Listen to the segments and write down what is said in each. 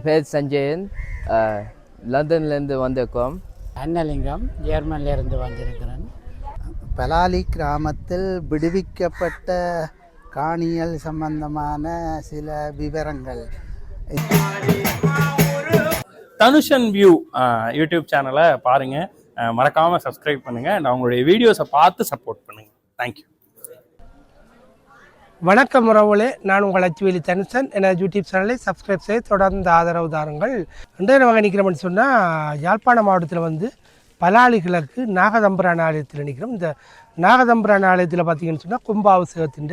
பேர் சஞ்சயன். லண்டன்லேருந்து வந்திருக்கோம். அன்னலிங்கம் ஜெர்மனிலிருந்து வந்திருக்கிறேன். பலாலி கிராமத்தில் விடுவிக்கப்பட்ட காணியல் சம்பந்தமான சில விவரங்கள். தனுஷன் வியூ யூடியூப் சேனலை பாருங்கள், மறக்காமல் சப்ஸ்கிரைப் பண்ணுங்கள் அண்ட் அவங்களுடைய வீடியோஸை பார்த்து சப்போர்ட் பண்ணுங்கள். தேங்க்யூ. வணக்கம் உறவுகளே, நான் உங்கள் அச்சுவேலி தனுஷன். எனது யூடியூப் சேனலை சப்ஸ்கிரைப் செய்து தொடர்ந்து ஆதரவு தாருங்கள். இன்றைய நம்ம நிற்கிறோம்னு சொன்னால் யாழ்ப்பாண மாவட்டத்தில் பலாலி கிழக்கு நாகதம்பிரான் ஆலயத்தில் நிற்கிறோம். இந்த நாகதம்பிரான் ஆலயத்தில் பார்த்திங்கன்னு சொன்னால் கும்பாபிஷேகத்தின்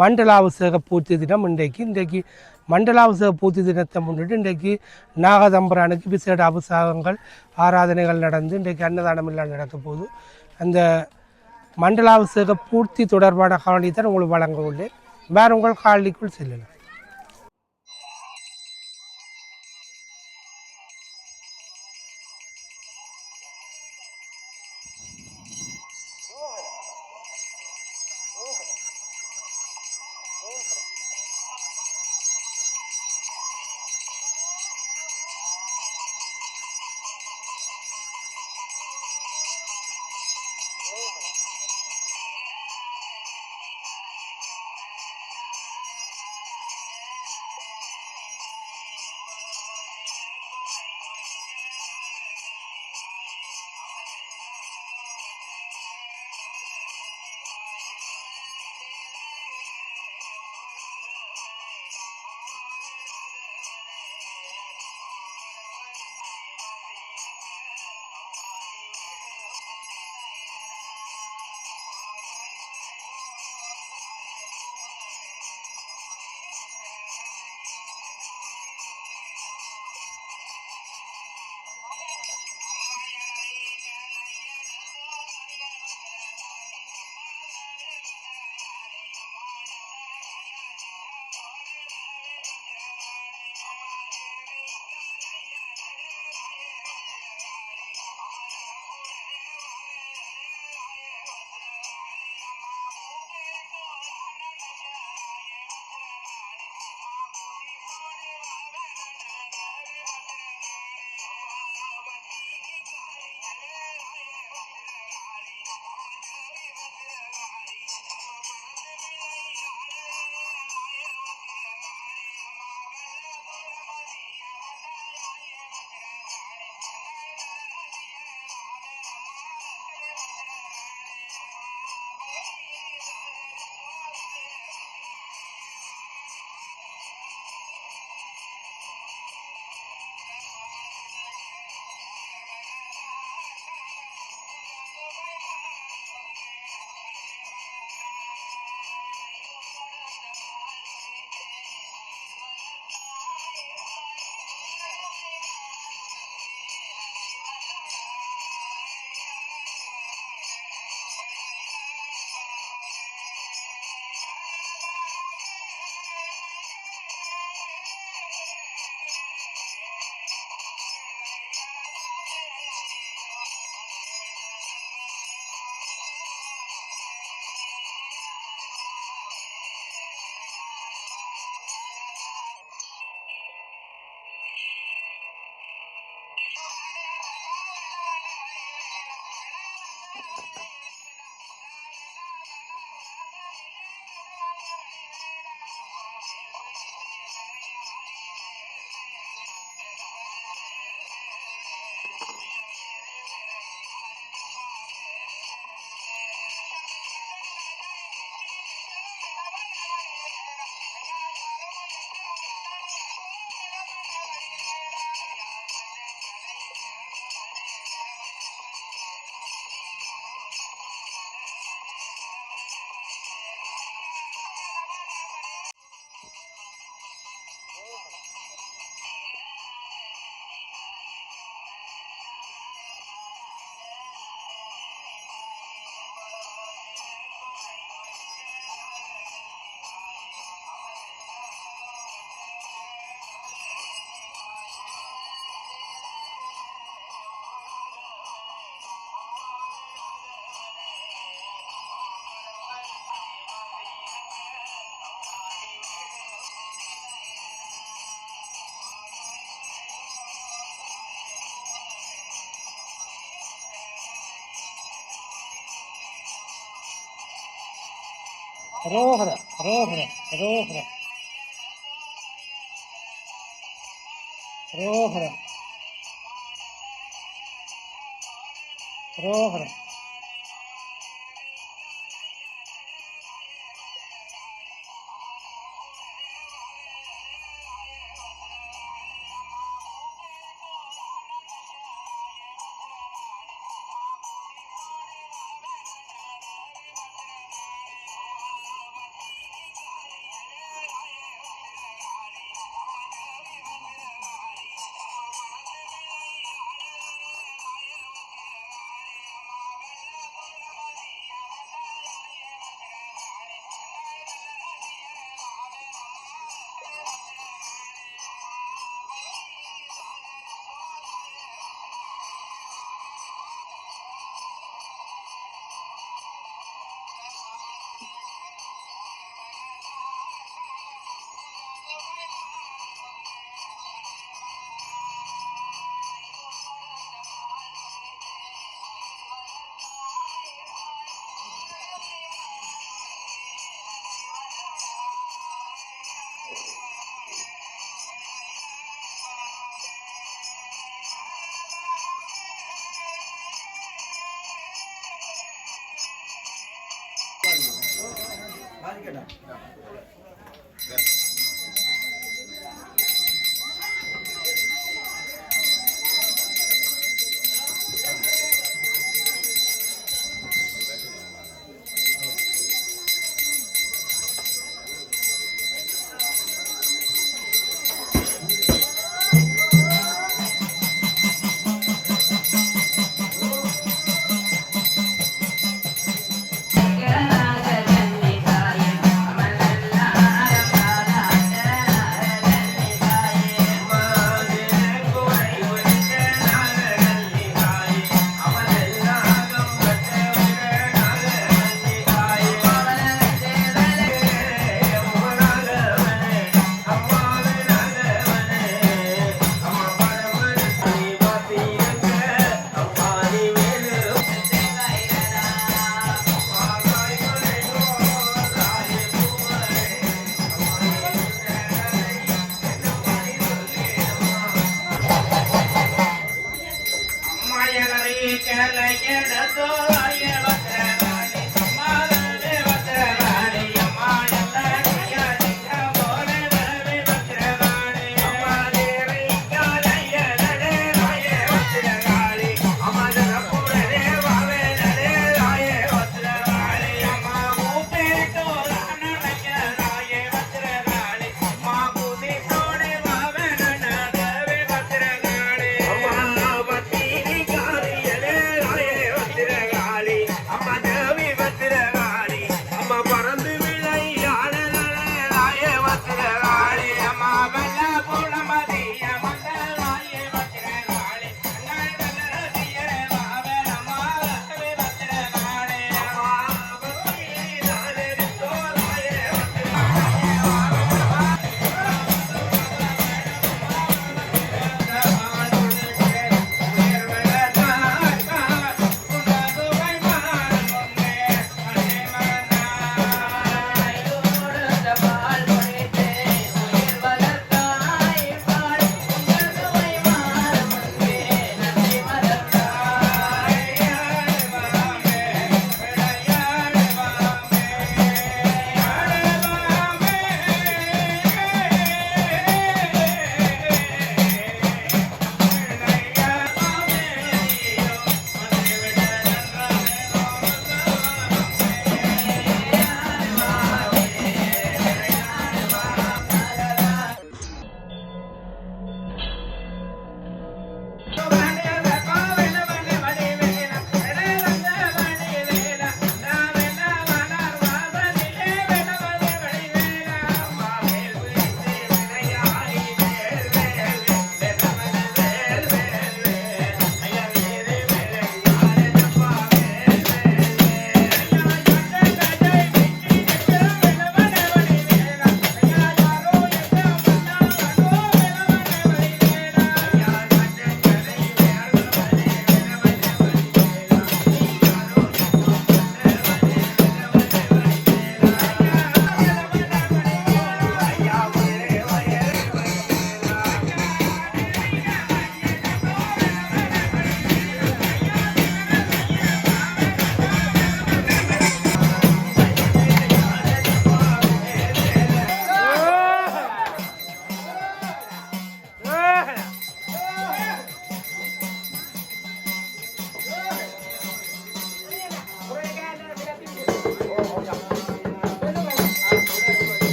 மண்டலாபிஷேக பூர்த்தி தினம் இன்றைக்கு மண்டலாபிஷேக பூர்த்தி தினத்தை முன்னிட்டு இன்றைக்கு நாகதம்பிரானுக்கு விசேட அபிஷேகங்கள் ஆராதனைகள் நடந்து இன்றைக்கு அன்னதானம் எல்லாம் நடக்க போகுது. அந்த மண்டலாபிஷேக பூர்த்தி தொடர்பான காணொளி தான் உங்களுக்கு வழங்க உள்ளேன். வேறு உங்கள் காணொளிக்குள் செல்லலாம். ரோஹர ரோஹர ரோஹர ரோஹர ரோஹர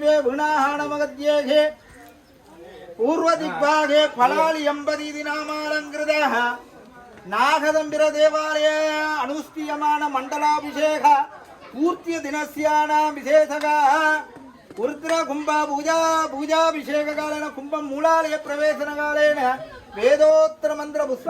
पश्चिमे वीणाहाणमगद्येघे पूर्वदिग्भागे फलालि एम्बदीति नामालङ्कृतः नागदम्बिरदेवालये अनुष्ठीयमान मण्डलाभिषेक पूर्त्यदिनस्यानां विशेषकाः रुद्रकुम्भ पूजाभिषेककालेन कुम्भं मूलालय प्रवेशनकालेन वेदोत्तरमन्त्रपुष्प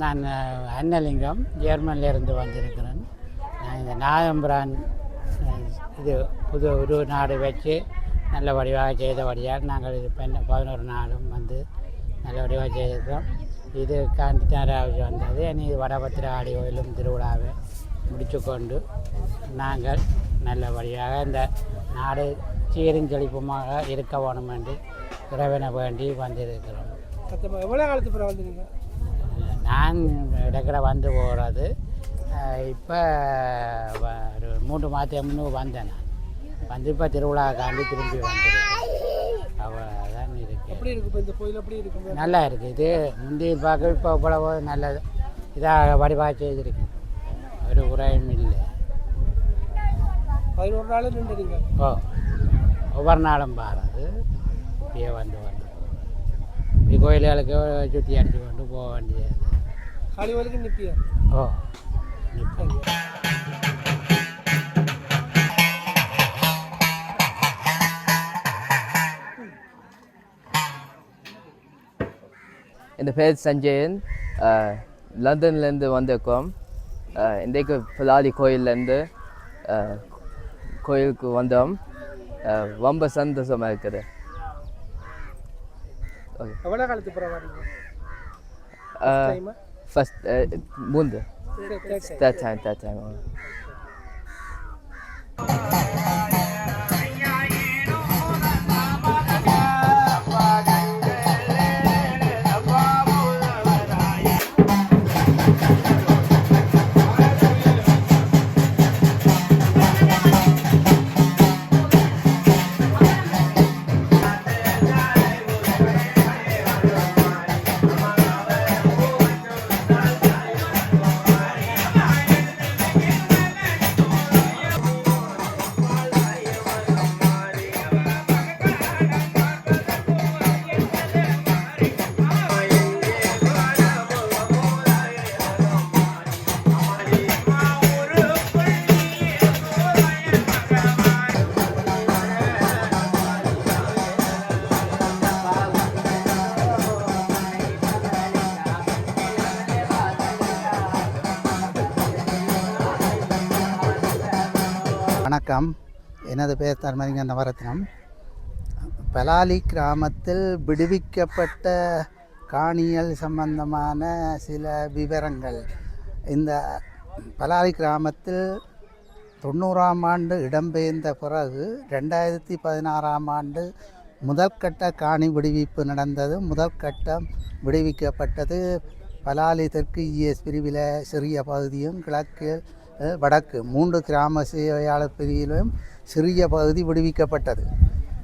நான் அன்னலிங்கம் ஜெர்மனிலிருந்து வந்திருக்கிறேன். நான் இந்த நாகம்பிரான் இது புது ஒரு நாடு வச்சு நல்ல வடிவாக செய்தபடியால் நாங்கள் இது 11 நாளும் வந்து நல்ல வடிவாக செய்திருக்கிறோம். இது காந்திராஜ் வந்தது. இனி வடபத்திரகாளி கோயிலும் திருவிழாவை முடித்து கொண்டு நாங்கள் நல்லபடியாக இந்த நாடு சீரும் செழிப்புமாக இருக்க வேணும் என்று இறைவனை வேண்டி வந்திருக்கிறோம். எவ்வளோ காலத்துக்கு பிறகு வந்துருங்க? நான் இடக்கிற வந்து போகிறது இப்போ ஒரு 3 மாதம் முன்னே வந்தேன். நான் வந்து இப்போ திருவிழாக்காண்டி திரும்பி வந்துருக்கேன். அவ்வளோதான் இருக்குது. எப்படி இருக்குது இப்போ இந்த கோயில்? எப்படி இருக்குது? நல்லா இருக்குது. இது முந்தைய பார்க்க இப்போ இவ்வளவு நல்ல இதாக வடிவாக செய்திருக்கு. ஒரு குறையும் இல்லை. 11 நாள் நின்றுடுங்க. ஓ, ஒவ்வொரு நாளும் பாருது. இப்படியே வந்து இப்படி கோயில்களுக்கு சுற்றி அடித்து கொண்டு போக வேண்டியது. காளி கோயிலுக்கு நிற்பியா? ஓ, நிற்பேன். இந்த பேர் சஞ்சயன். லண்டன்லேருந்து வந்திருக்கோம். இன்றைக்கு பலாலி கோயிலேருந்து கோயிலுக்கு வந்தோம். ரொம்ப சந்தோஷமாக இருக்குது. எவ்வளோ காலத்துக்கு பிறகு வரீங்க? ஃபஸ்ட் மூன்று தேர்ட் டைம். வணக்கம். எனது பெயர் தர்மலிங்கம் நவரத்னம். பலாலி கிராமத்தில் விடுவிக்கப்பட்ட காணியல் சம்பந்தமான சில விவரங்கள். இந்த பலாலி கிராமத்தில் 90ஆம் ஆண்டு இடம்பெயர்ந்த பிறகு 2016ஆம் ஆண்டு முதற்கட்ட காணி விடுவிப்பு நடந்தது. முதல் கட்டம் விடுவிக்கப்பட்டது பலாலி தெற்கு இஎஸ் பிரிவில் சிறிய பகுதியும் கிழக்கு வடக்கு 3 கிராம சேவையாளர் பிரிவிலும் சிறிய பகுதி விடுவிக்கப்பட்டது.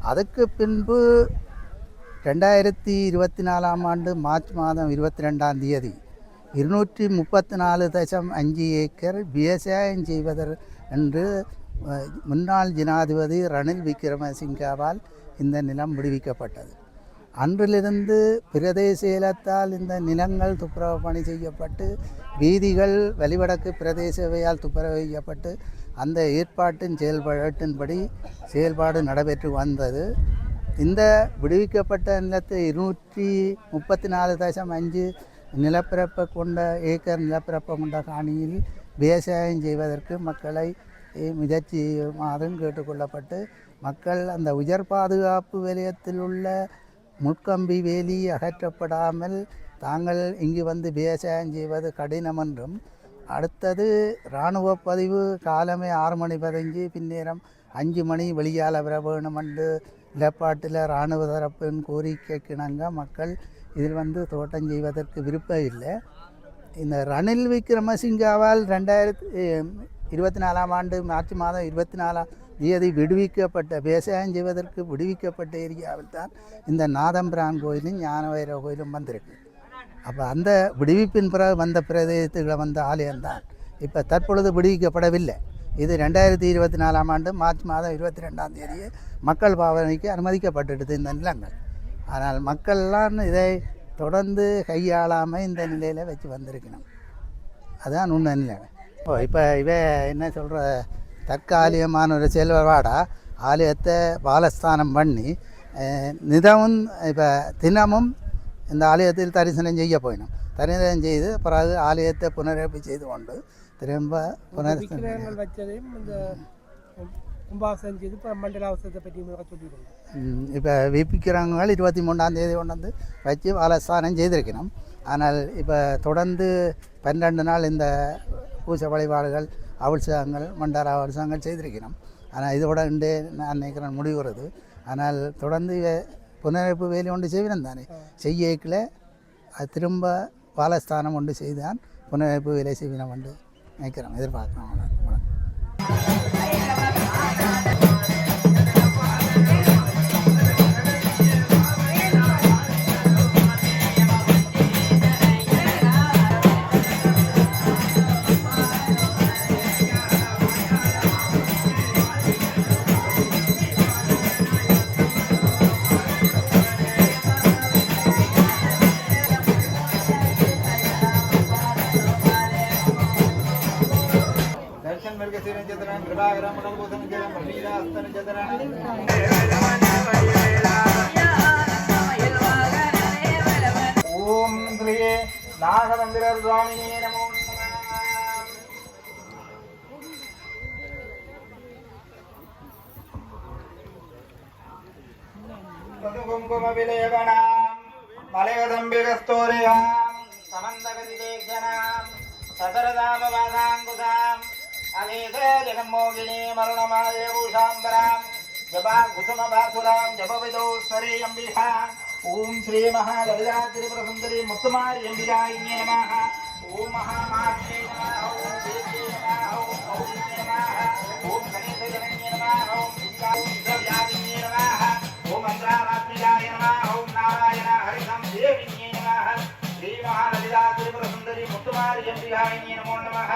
அதுக்கு பின்பு 2024ஆம் ஆண்டு மார்ச் மாதம் 22ஆம் தேதி 234.5 ஏக்கர் விவசாயம் செய்வதற்கு என்று முன்னாள் ஜனாதிபதி ரணில் விக்ரமசிங்காவால் இந்த நிலம் விடுவிக்கப்பட்டது. அன்றிலிருந்து பிரதேச செயலகத்தால் இந்த நிலங்கள் துப்புரவு பணி செய்யப்பட்டு வீதிகள் வலிவடக்கு பிரதேச சபையால் துப்புரவு செய்யப்பட்டு அந்த ஏற்பாட்டின் செயல்பாட்டின்படி செயல்பாடு நடைபெற்று வந்தது. இந்த விடுவிக்கப்பட்ட நிலத்தை 234.5 நிலப்பரப்பை கொண்ட ஏக்கர் நிலப்பரப்பை கொண்ட காணியில் விவசாயம் செய்வதற்கு மக்களை முயற்சியுமாறும் கேட்டுக்கொள்ளப்பட்டு மக்கள் அந்த உயர் பாதுகாப்பு வலயத்தில் உள்ள முட்கம்பி வேலி அகற்றப்படாமல் தாங்கள் இங்கு வந்து விவசாயம் செய்வது கடினம் என்றும், அடுத்தது இராணுவ பதிவு காலமே 6 மணி 15 பின்னேரம் 5 மணி வெளியால் வர வேணும் என்று நிலப்பாட்டில் இராணுவ தரப்பின் கோரிக்கைக்கிணங்க மக்கள் இதில் வந்து தோட்டம் செய்வதற்கு விருப்பம் இல்லை. இந்த ரணில் விக்ரமசிங்காவால் 2024 ஆண்டு மார்ச் மாதம் 24 தேதி விடுவிக்கப்பட்ட விவசாயம் செய்வதற்கு விடுவிக்கப்பட்ட ஏரியாவில் தான் இந்த நாதம்பிரான் கோயிலும் ஞானவைர கோயிலும் வந்திருக்கு. அப்போ அந்த விடுவிப்பின் பிறகு வந்த பிரதேசத்தில் வந்த ஆலயம்தான் இப்போ தற்பொழுது விடுவிக்கப்படவில்லை. இது 2024 ஆண்டு மார்ச் மாதம் 22ஆம் தேதியே மக்கள் பாவனைக்கு அனுமதிக்கப்பட்டுடுது இந்த நிலங்கள். ஆனால் மக்கள்லாம் இதை தொடர்ந்து கையாளாமல் இந்த நிலையில் வச்சு வந்திருக்கணும். அதுதான் உண்மை நிலை. இப்போ என்ன சொல்கிற தற்காலிகமான ஒரு செயல்பாடா ஆலயத்தை பாலஸ்தானம் பண்ணி நிதமும் இப்போ தினமும் இந்த ஆலயத்தில் தரிசனம் செய்ய போயிடும். தரிசனம் செய்து பிறகு ஆலயத்தை புனரமைப்பு செய்து கொண்டு திரும்ப விக்கிரகங்கள் வச்சதையும் இந்த கும்பாசனம் செய்து இப்போ மண்டலாவசத்தை பற்றி சொல்லிடுவோம். இப்போ விக்கிரகங்கள் 23ஆம் தேதி கொண்டு வந்து வச்சு பாலஸ்தானம் செய்திருக்கணும். ஆனால் இப்போ தொடர்ந்து 12 நாள் இந்த பூஜை வழிபாடுகள் அவசரங்கள் மண்டார அவசரங்கள் செய்திருக்கணும். ஆனால் இதோட இன்று நான் நினைக்கிறேன் முடிவுறது. ஆனால் தொடர்ந்து புனரமைப்பு வேலை ஒன்று செய்வினம் தானே செய்யக்கில் அது திரும்ப பாலஸ்தானம் ஒன்று செய்தான் புனரமைப்பு வேலை செய்வினம் ஒன்று நினைக்கிறோம், எதிர்பார்க்கிறோம். ஓம் ஸ்ரீ நாகமந்திர சுவாமினே நமோ நமः. குங்கும விலேவனாம் மலையதம்பிகஸ்தோரியாம் சமந்தகதிதேஜனாம் சதரதாமவாதாங்குதாம் அநேக ஜெகன்மோகினி மருணமாய பூஷாம்பராம் ஜபா குசுமபாசுராம் ஜபவிதோஸ்வரே அம்பிகா. ஓம் ஸ்ரீ மகாலலிதா திரிபுர சுந்தரி முத்துமாரி அம்பிகாயினே நமः. ஓம் மகாமாத்மே நமः. ஓம் தேவ்யே நமः. ஓம் கௌரியே நமः. ஓம் கணேச ஜனன்யே நமः. ஓம் வித்யாவின்யே நமः. ஓம் அந்தராத்மிகாய நமः. ஓம் நாராயண ஹரிதம் தேவின்யே நமः. ஸ்ரீ மகாலலிதா திரிபுர சுந்தரி முத்துமாரி அம்பிகாயினே நமோ நமः.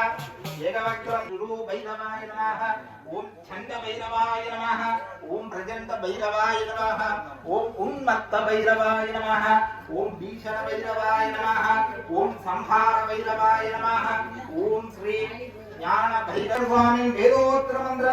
ஏகவக்ரம் குரு பைரவாய நமः. ஓம் சண்ட பைரவாய நமः. ஓம் பிரஜண்ட பைரவாய நமः. ஓம் உன்மத்த பைரவாய நமः. ஓம் பீஷண பைரவாய நமः. ஓம் சம்ஹார பைரவாய நமः. ஓம் ஸ்ரீ ஞான பைரவ சுவாமி வேதோத்திர மந்திர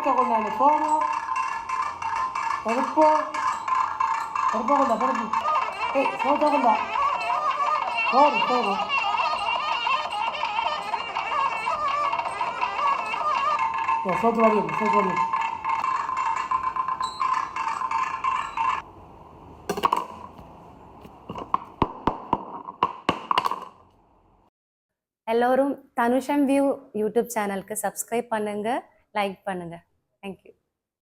சோத்தை கொண்டாடு சோறு பருப்பு பருப்பு கொண்டா பருப்பு சோத்தை கொண்டா சோறு சோறு சோத்து வடியும் சோத்து வடியும் எல்லோரும் தனுஷம் வியூ யூடியூப் சேனலுக்கு சப்ஸ்கிரைப் பண்ணுங்கள் லைக் பண்ணுங்கள் தேங்க்யூ